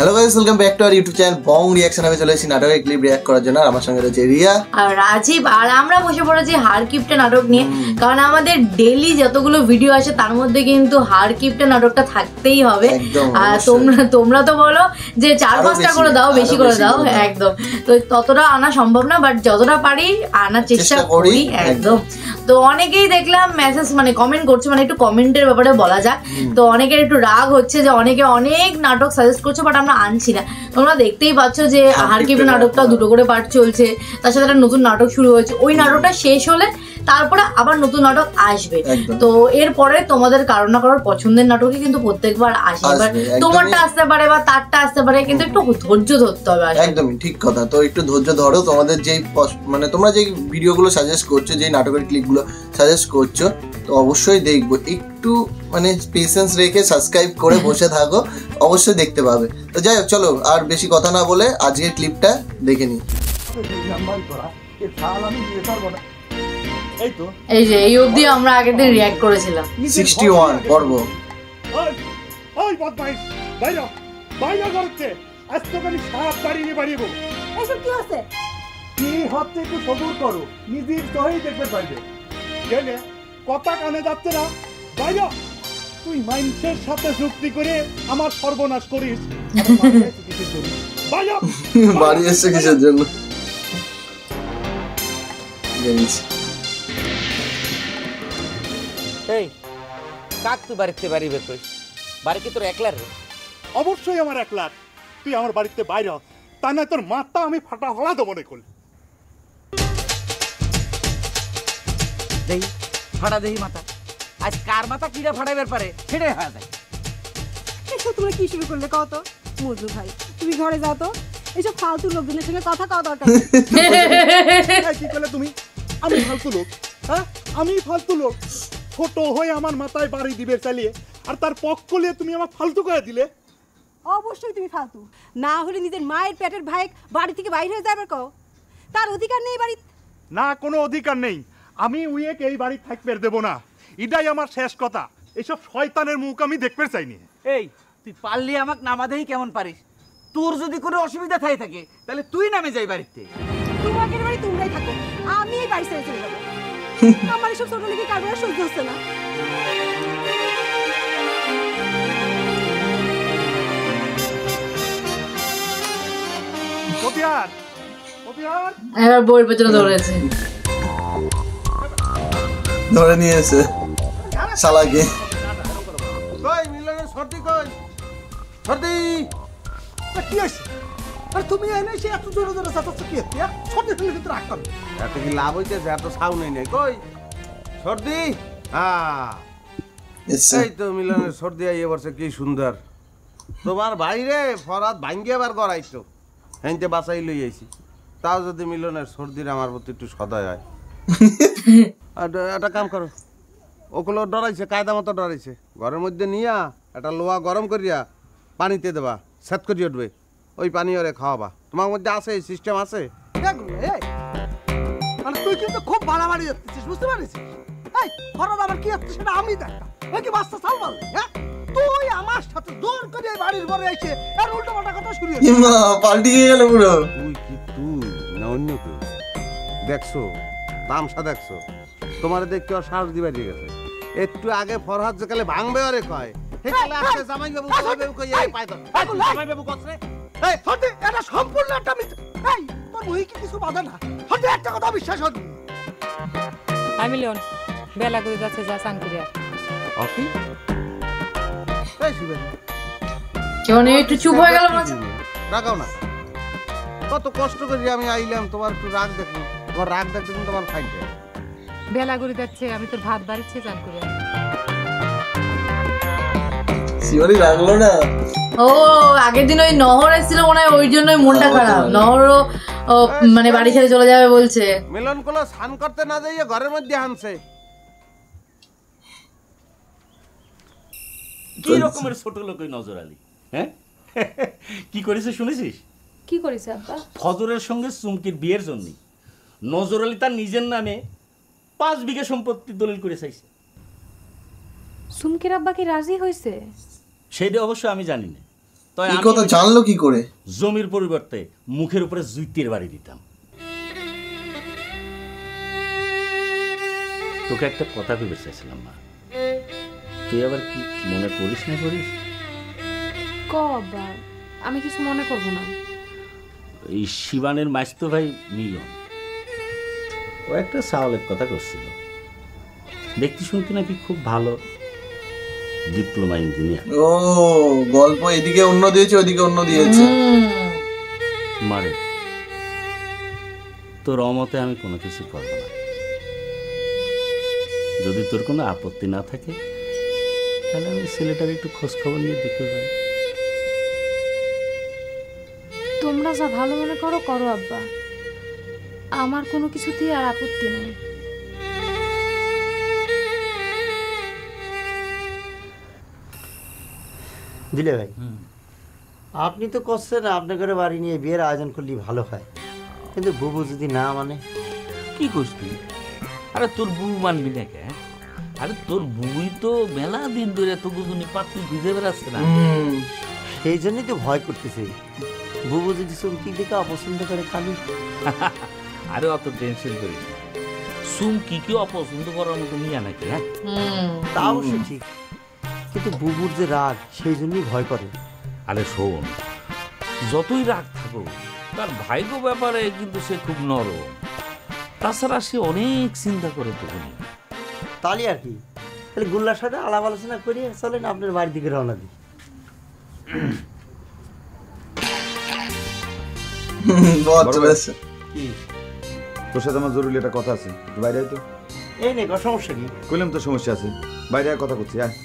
Hello guys, welcome back to our YouTube channel Bong reaction. আমি চলে এসেছি নাটকের ক্লিপ রিঅ্যাক্ট করার জন্য। আমার সঙ্গে রয়েছে রিয়া আর রাজীব, আর আমরা বসে পড়েছি হারকিপ্টে নাটক নিয়ে। কারণ আমাদের ডেইলি যতগুলো ভিডিও আসে তার মধ্যে কিন্তু হারকিপ্টে নাটকটা থাকতেই হবে। আর তোমরা তো বলো যে 4-5টা করে দাও, বেশি করে দাও। একদম, তো ততটা আনা সম্ভব না, বাট যতটা পারি আনার চেষ্টা করি। একদম। তো অনেকেই দেখলাম মেসেজ মানে কমেন্ট করছে, মানে একটু কমেন্টের ব্যাপারে বলা যাক। তো অনেকের একটু রাগ হচ্ছে যে অনেকে অনেক নাটক সাজেস্ট করছে, বাট আমরা আনছি না। তোমরা দেখতেই পাচ্ছ যে হারকিপ্টে নাটকটা 2টো করে পার্ট চলছে, তার সাথে একটা নতুন নাটক শুরু হয়েছে। ওই নাটকটা শেষ হলে তারপরে আবার নতুন নাটক আসবে। তো এরপরে তোমাদের কারো না কারোর পছন্দের নাটকই কিন্তু প্রত্যেকবার আসে। এবার তোমারটা আসতে পারে বা তারটা আসতে পারে, কিন্তু একটু ধৈর্য ধরতে হবে। একদমই ঠিক কথা। তো একটু ধৈর্য ধরো। তোমাদের যেই মানে তোমরা যেই ভিডিওগুলো সাজেস্ট করছো, যেই নাটকের ক্লিপগুলো সাজেস্ট করছো, তো অবশ্যই দেখবো। একটু মানে পেশেন্স রেখে সাবস্ক্রাইব করে বসে থাকো, অবশ্যই দেখতে পাবে। তো যাই হোক, চলো আর বেশি কথা না বলে আজকের ক্লিপটা দেখে নিই। এই যে এই অবধি আমরা আগের দিন রিঅ্যাক্ট করেছিলাম 61 পর্ব। ওই বদমাইশ বাইরে বাইরে করতে আজ তো খালি সাপ বাড়িয়ে বাড়িয়ে বল। এসব কি হচ্ছে? কি হচ্ছে একটু সবুর করো, নিজের চোখেই দেখতে পারবে। গেলে কথা কানে যাচ্ছে না। বাইরে তুই মানুষের সাথে যুক্তি করে আমার সর্বনাশ করিস। বাড়ি এসছে কিসের জন্য? এই কাক তুই বাড়িতে বাড়ি বের করিস? বাড়ি কি তোর একলার? অবশ্যই আমার একলার। তুই আমার বাড়িতে বাইরে তা না তোর মাথা আমি ফাটা হলা দেবো মনে করলি। দেই ফাটা দেই মাথা। আজ কার মাথা কিরা ফাটাইবার পারে সেটাই হয়ে যায়। এসব তোমরা কি শুরু করলে কত? মজু ভাই তুমি ঘরে যাও তো, এইসব ফালতু লোকজনের সঙ্গে কথা কওয়া দরকার। কি করলে তুমি? আমি ফালতু লোক? হ্যাঁ, আমি ফালতু লোক? ছোট হয়ে আমার মাথায় বাড়ি দিবে চালিয়ে, আর তার পক্ষ নিয়ে তুমি আমার ফালতু করে দিলে। অবশ্যই তুমি ফালতু। না হলে নিজের মায়ের পেটের ভাই বাড়ি থেকে বাইরে হয়ে যাবে কও? তার অধিকার নেই বাড়ি? না, কোনো অধিকার নেই। আমি উইয়েকে এই বাড়ি থাকতে দেবো না, এটাই আমার শেষ কথা। এসব শয়তানের মুখ আমি দেখতে চাইনি। এই তুই পারলি আমাকে নামা দেই কেমন পারিস? তোর যদি কোনো অসুবিধা থাকে তাহলে তুই নামে যাই বাড়িতে। তোমাকে বাড়ি তোমরাই থাকো, আমি এই বাড়ি ছেড়ে চলে যাবো। আমার এসব ছোট লেগে কারবার সহ্য হচ্ছে না। এবার বইয়ের পেছনে ধরেছে, ধরে নিয়েছে শালাকে। কই মিলনের সর্দি কই? সর্দি কি হয়েছে? আর তুমি এনে সে এত জোরে জোরে চাচাচ্ছ কি হচ্ছে? সর্দি ফেলে কিন্তু রাখতাম। এত কি লাভ হইতেছে? এত সাউন্ড নেই কই সর্দি? এই তো মিলনের সর্দি আই এবছর কি সুন্দর। তোমার বাইরে ফরাত ভাঙ্গি আবার গড়াইতো হেনতে বাঁচাই লই আইছি। তাও যদি মিলনের সর্দির আমার প্রতি একটু সদয় হয়। একটা কাম করো, ওগুলো ডরাইছে, কায়দা মতো ডরাইছে। ঘরের মধ্যে নিয়া একটা লোহা গরম করিয়া পানিতে দেবা, সেট করি উঠবে। ওই পানি ওরে খাওয়াবা। তোমার মধ্যে আছে এই সিস্টেম আছে? মানে তুই কিন্তু খুব বাড়াবাড়ি যাচ্ছিস, বুঝতে পারিস? এই ফরাদ আবার কি হচ্ছে সেটা আমি দেখতাম। এই কি বাচ্চা চাল বল? হ্যাঁ, তুই আমার সাথে জোর করে বাড়ির ঘরে এসে আর উল্টো পাল্টা কথা শুরু হয়েছে। পাল্টিয়ে গেল পুরো। তুই কি তুই না অন্য কেউ? দেখছো তামসা দেখছো? তোমার দেখতে আর সাহস দিবা ঠিক আছে। একটু আগে ফরহাদ যেকালে ভাঙবে আরে কয় হেকালে আসছে জামাই বাবু কই এই পায় দাও। জামাই বাবু কসরে? এই সত্যি এটা সম্পূর্ণ একটা মিথ্যা। এই তোর বই কি কিছু বাধা না? সত্যি একটা কথা বিশ্বাস হল। আমি লিওন বেলা করে যাচ্ছে, যা সান করিয়া ওকে এই শিবেন কেমন একটু চুপ হয়ে গেল মাঝে। রাগাও না, কত কষ্ট করে আমি আইলাম। তোমার একটু রাগ দেখুন, তোমার রাগ দেখতে কিন্তু তোমার ফাইন যায়। বেলা করে যাচ্ছে, আমি তোর ভাত বাড়িচ্ছে চান করিয়া। শিওরি রাগলো না। ও আগের দিন ওই নহর এসেছিল মনে হয়, ওই জন্যই মনটা খারাপ। নহরও মানে বাড়ি ছেড়ে চলে যাবে বলছে। মিলন গুলো স্নান করতে না যাইয়ে ঘরের মধ্যে আনছে। কি রকমের ছোট লোক ওই নজর আলী? হ্যাঁ কি করেছে শুনেছিস? কি করেছে আব্বা? ফজরের সঙ্গে চুমকির বিয়ের জন্য নজর আলী তার নিজের নামে 5 বিঘা সম্পত্তি দলিল করে চাইছে। চুমকির আব্বা কি রাজি হয়েছে? সেইটা অবশ্য আমি জানি না, তো এই কথা জানলো কি করে? জমির পরিবর্তে মুখের উপরে জুইতের বাড়ি দিতাম। তোকে একটা কথা ভেবে চাইছিলাম মা, তুই আবার কি মনে করিস না করিস? কবা আমি কিছু মনে করব না। এই শিবানের মাস্তো ভাই মিলন, ও একটা চাওয়ালের কথা করছিল, দেখতে শুনতে নাকি খুব ভালো ডিপ্লোমা ইঞ্জিনিয়ার। ও গল্প এদিকে অন্য দিয়েছে ওদিকে অন্য দিয়েছে। মারে তোর অমতে আমি কোনো কিছু করবো না, যদি তোর কোনো আপত্তি না থাকে তাহলে আমি ছেলেটার একটু খোঁজ খবর নিয়ে দেখতে পারি। তোমরা যা ভালো মনে করো করো আব্বা, আমার কোনো কিছুতেই আর আপত্তি নেই। দিলে ভাই, আপনি তো করছেন আপনার ঘরে বাড়ি নিয়ে বিয়ের আয়োজন করলে ভালো হয়, কিন্তু বুবু যদি না মানে? কি করছ তুই? আরে তোর বউ মানবি না কে? আরে তোর বুবুই তো মেলা দিন ধরে তো গুজুনি পাত্রী খুঁজে বেড়াচ্ছে না। সেই জন্যই তো ভয় করতেছে, বুবু যদি চুমকি দেখে অপছন্দ করে খালি। আরে অত টেনশন করিস না, চুমকি কি অপছন্দ করার মতো নিয়ে নাকি? হ্যাঁ তা অবশ্য ঠিক, কিন্তু বুবুর যে রাগ সেই জন্যই ভয় করে। আরে শোন, যতই রাগ থাকো তার ভাগ্য ব্যাপারে কিন্তু সে খুব নরম, তাছাড়া সে অনেক চিন্তা করে তোকে নিয়ে। তাহলে আর কি, তাহলে গুল্লার সাথে আলাপ আলোচনা করিয়ে চলেন আপনার বাড়ির দিকে রওনা দিই। তোর সাথে আমার জরুরি একটা কথা আছে, একটু বাইরে আয় তো। এই নে, সমস্যা কি? কইলাম তো সমস্যা আছে, বাইরে আয়, কথা করছি। আয়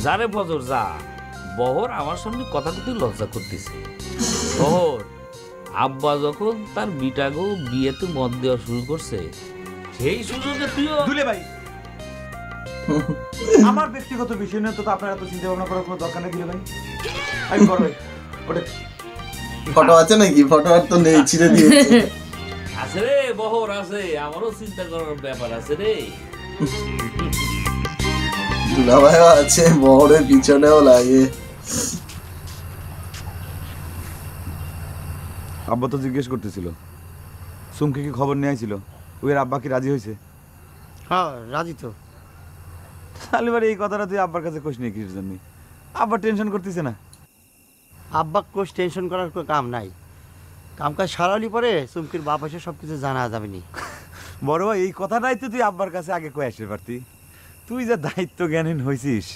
যারে ফজর যা, বহর আমার সামনে কথা করতে লজ্জা করতেছে। বহর আব্বা যখন তার বিটাগো বিয়েতে মত দেওয়া শুরু করছে, সেই সুযোগে তুইও। দুলে ভাই, আমার ব্যক্তিগত বিষয় নিয়ে তো আপনার এত চিন্তা ভাবনা করার কোনো দরকার নেই দিলে ভাই। আমি বড় ভাই, ওটা ফটো আছে নাকি? ফটো আর তো নেই, ছিঁড়ে দিয়েছে। আছে রে বহর, আছে, আমারও চিন্তা করার ব্যাপার আছে রে। দুলাভাইও আছে, বহরের পিছনেও লাগে। আব্বা তো জিজ্ঞেস করতেছিল চুমকি কি খবর নিয়ে আইছিল, ওই আব্বা কি রাজি হয়েছে? হ্যাঁ রাজি তো। তাহলে এবার এই কথাটা তুই আব্বার কাছে কোশ নিয়ে কিসের জন্য? আব্বা টেনশন করতেছে না? আব্বা কোষ টেনশন করার কোনো কাম নাই, কাম কাজ সারালি পরে চুমকির বাপ এসে সব কিছু জানা যাবে নি। বড় ভাই, এই কথাটাই তো তুই আব্বার কাছে আগে কয়ে আসতে পারতি। তুই যা দায়িত্ব জ্ঞানহীন হয়েছিস।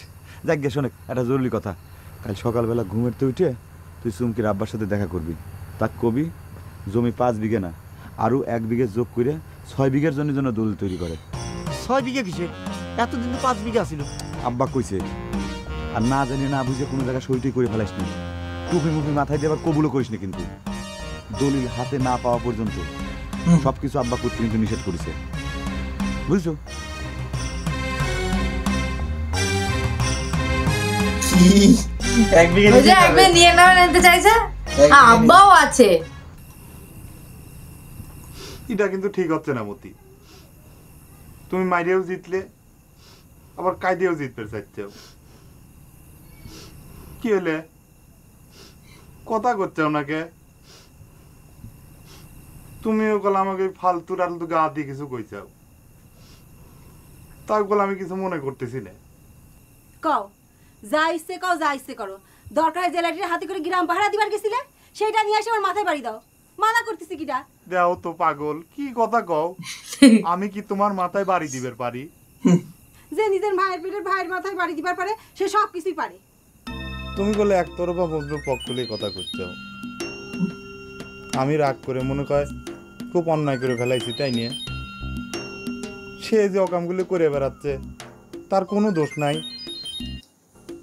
যাক গে, শোনে একটা জরুরি কথা, কাল সকালবেলা ঘুমের তো উঠে তুই চুমকির আব্বার সাথে দেখা করবি। তাক কবি জমি 5 বিঘে না, আরও 1 বিঘে যোগ করে 6 বিঘের জন্য দলিল তৈরি করে। 6 বিঘে কিসের? এতদিন তো 5 বিঘা ছিল। আব্বা কইছে, আর না জানি না বুঝে কোনো জায়গায় সইটি করে ফেলাস নি, টুপি মুপি মাথায় দিয়ে আবার কবুলও করিস না, কিন্তু দলিল হাতে না পাওয়া পর্যন্ত সবকিছু আব্বা করতে কিন্তু নিষেধ করেছে, বুঝছো? নিয়ে নেওয়া নিতে চাইছে, আব্বাও আছে। এটা কিন্তু ঠিক হচ্ছে না মতি, তুমি মাইরেও জিতলে আবার কায়দেও জিততে চাইছো। কি হলে কথা করছো ওনাকে? তুমিও বলে আমাকে ফালতু টালতু গা দিয়ে কিছু কইছাও, তাই বলে আমি কিছু মনে করতেছি না। কও যা ইচ্ছে কও, যা ইচ্ছে করো। দরকার জেলাটির হাতে করে গ্রাম পাহারা দিবার গেছিলে, সেইটা নিয়ে এসে আমার মাথায় বাড়ি দাও। মানা করতেছি কিটা? দেও তো পাগল, কি কথা কও? আমি কি তোমার মাথায় বাড়ি দিবার পারি? যে নিজের ভাইয়ের পেটের ভাইয়ের মাথায় বাড়ি দিবার পারে, সে সব কিছুই পারে। তুমি বলে একতরফা বন্ধুর পক্ষলে কথা করছো। আমি রাগ করে মনে হয় খুব অন্যায় করে ফেলাইছি, তাই নিয়ে সে যে অকামগুলো করে বেড়াচ্ছে তার কোনো দোষ নাই,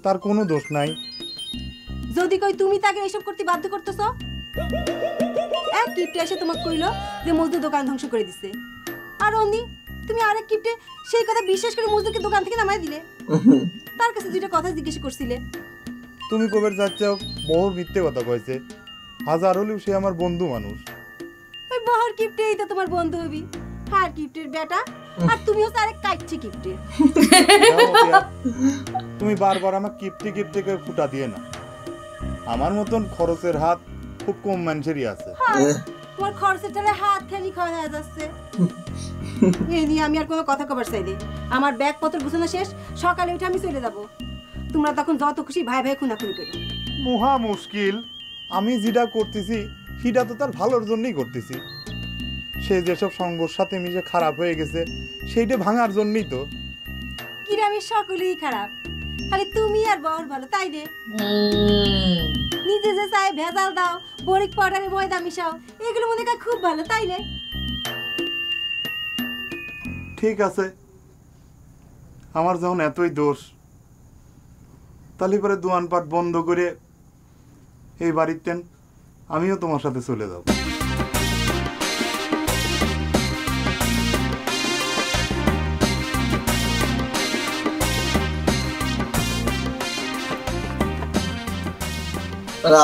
তার কোনো দোষ নাই। যদি কই তুমি তাকে এসব করতে বাধ্য করতেছ, এক কিপটে এসে তোমাকে কইলো যে মজদুর দোকান ধ্বংস করে দিছে, আর অন্যি তুমি আরেক কিপটে সেই কথা বিশ্বাস করে মজদুরকে দোকান থেকে নামাই দিলে। তার কাছে দুইটা কথা জিজ্ঞেস করছিলে। তুমি কবে যাচ্ছ? বহু মিথ্যে কথা কয়েছে, হাজার হলেও সে আমার বন্ধু মানুষ। ওই বহর কিপটেই তো তোমার বন্ধু হবি, আর কিপটের বেটা, আর তুমি হচ্ছে আরেক কাইটছে কিপটে। তুমি বারবার আমার কিপটে কিপটে করে ফুটা দিয়ে না, আমার মতন খরচের হাত খুব কম মানুষেরই আছে। তোমার খরচের টালে হাত খালি খাওয়া হয়ে যাচ্ছে। এই নিয়ে আমি আর কোনো কথা কবার চাইলে আমার ব্যাগপত্র গুছানো শেষ, সকালে উঠে আমি চলে যাব। তোমরা তখন যত খুশি ভাই ভাই খুনাখুনি করো। মহা মুশকিল। আমি যেটা করতেছি সেটা তো তার ভালোর জন্যই করতেছি। সে যেসব সঙ্গর সাথে মিশে খারাপ হয়ে গেছে সেইটা ভাঙার জন্যই তো। কিরামের সকলেই খারাপ, খালি তুমি আর বর ভালো, তাই রে? নিজে যে চাই ভেজাল দাও, বরিক পাউডারে ময়দা মিশাও, এগুলো মনে হয় খুব ভালো, তাই রে? ঠিক আছে, আমার যখন এতই দোষ, তাহলে পরে দোয়ানপাট বন্ধ করে এই বাড়িতে আমিও তোমার সাথে চলে যাব।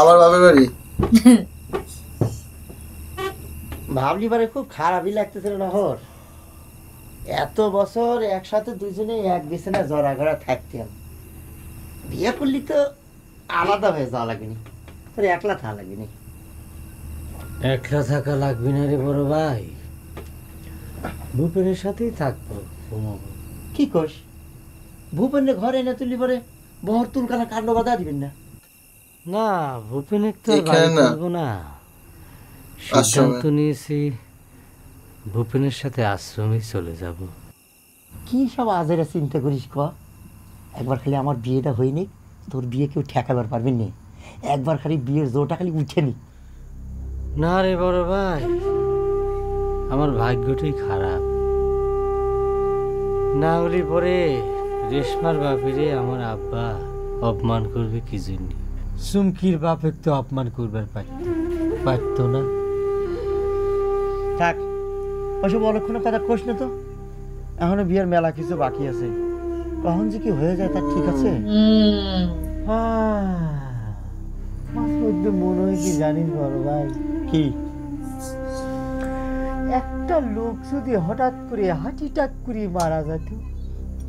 আমার বাপের বাড়ি ভাবলি পারে খুব খারাপই লাগতেছিল নহর। এত বছর একসাথে দুজনে এক বিছানায় জড়া ঘরা থাকতাম, বিয়ে করলি তো আলাদা হয়ে যাওয়া লাগবেনি, তোর একলা থাকা লাগবেনি। একলা থাকা লাগবে না রে বড় ভাই, ভূপেনের সাথেই থাকবো। কি কোস? ভূপেনের ঘরে এনে তুলি পরে বহর তুলকানা কাণ্ড বাধা দিবেন না? না, ভূপেনের তো বাড়ি করবো না, সিদ্ধান্ত নিয়েছি ভূপেনের সাথে আশ্রমে চলে যাব। কি সব আজেরা চিন্তা করিস ক? একবার খালি আমার বিয়েটা হয়নি, তোর বিয়ে কেউ ঠেকাবার পারবেন না। একবার খালি বিয়ের জোরটা খালি উঠে নি। না রে বড় ভাই, আমার ভাগ্যটাই খারাপ। না হলে পরে রেশমার বাপেরে আমার আব্বা অপমান করবে কি জন্য? চুমকির বাপের তো অপমান করবার পারত না। থাক, ওসব অলক্ষণের কথা কোস না তো, এখনো বিয়ের মেলা কিছু বাকি আছে। কখন যে কি হয়ে যায় তার ঠিক আছে। মনে হয় কি জানিস বড় ভাই, কি একটা লোক যদি হঠাৎ করে হাঁটিটাক করে মারা যেত,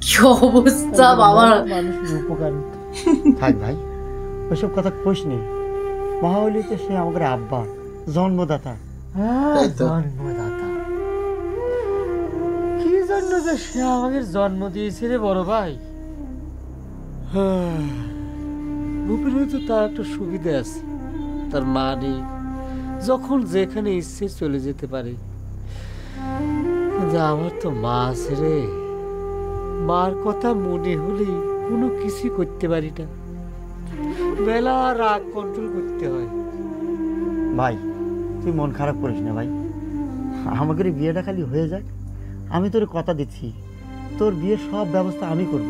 কি অবস্থা বাবা, মানুষের উপকার। থাক ভাই, ওইসব কথা কোস নেই। মহাবলী তো সে আমাদের আব্বা, জন্মদাতা। জন্মদাতা কি জন্য যে সে আমাকে জন্ম দিয়েছে রে বড় ভাই। ভূপেনের তো তার একটা সুবিধা আছে, তার মা নেই, যখন যেখানে ইচ্ছে চলে যেতে পারে। কিন্তু আমার তো মা আছে রে, মার কথা মনে হলে কোনো কিছুই করতে পারি না, বেলা রাগ কন্ট্রোল করতে হয়। ভাই তুই মন খারাপ করিস না ভাই, আমাদের বিয়েটা খালি হয়ে যাক। আমি তোর কথা দিচ্ছি, তোর বিয়ের সব ব্যবস্থা আমি করব।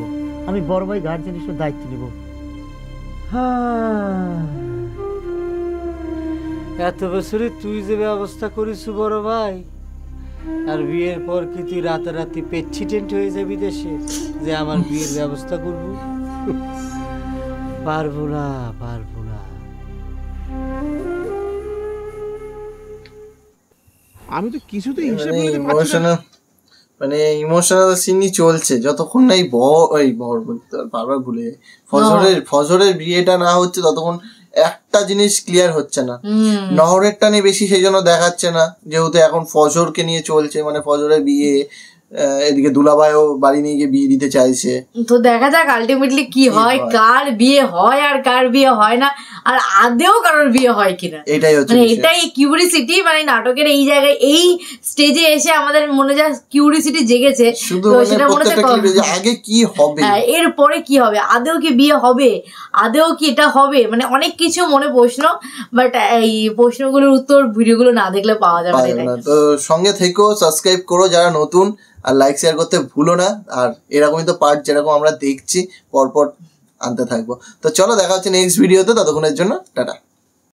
আমি বড় ভাই গার্জেন হিসেবে দায়িত্ব নিব। এত বছরে তুই যে ব্যবস্থা করিস বড় ভাই, আর বিয়ের পর কি তুই রাতারাতি প্রেসিডেন্ট হয়ে যাবি দেশে যে আমার বিয়ের ব্যবস্থা করব? পারবো না, পারবো না। আমি তো কিছুতেই ইমোশনাল সিনই চলছে যতক্ষণ না এই বর বলতে বারবার ভুলে ফজরের বিয়েটা না হচ্ছে ততক্ষণ একটা জিনিস ক্লিয়ার হচ্ছে না। নহরেরটা নিয়ে বেশি সেই জন্য দেখাচ্ছে না, যেহেতু এখন ফজরকে নিয়ে চলছে, মানে ফজরের বিয়ে, এদিকে দুলাভাইও বাড়ি নিয়ে গিয়ে বিয়ে দিতে চাইছে। তো দেখা যাক আলটিমেটলি কি হয়, কার বিয়ে হয় আর কার বিয়ে হয় না, আর আদেও কারোর বিয়ে হয় কিনা, এটাই হচ্ছে মানে এটাই কিউরিসিটি। মানে নাটকের এই জায়গায় এই স্টেজে এসে আমাদের মনে যা কিউরিসিটি জেগেছে, শুধু সেটা মনে হচ্ছে আগে কি হবে, এরপরে কি হবে, আদেও কি বিয়ে হবে, আদেও কি এটা হবে, মানে অনেক কিছু মনে প্রশ্ন। বাট এই প্রশ্নগুলোর উত্তর ভিডিওগুলো না দেখলে পাওয়া যাবে না। তো সঙ্গে থেকো, সাবস্ক্রাইব করো যারা নতুন, আর লাইক শেয়ার করতে ভুলো না। আর এরকমই তো পার্ট যেরকম আমরা দেখছি পরপর আনতে থাকবো। তো চলো দেখা হচ্ছে নেক্সট ভিডিওতে, ততক্ষণের জন্য টাটা।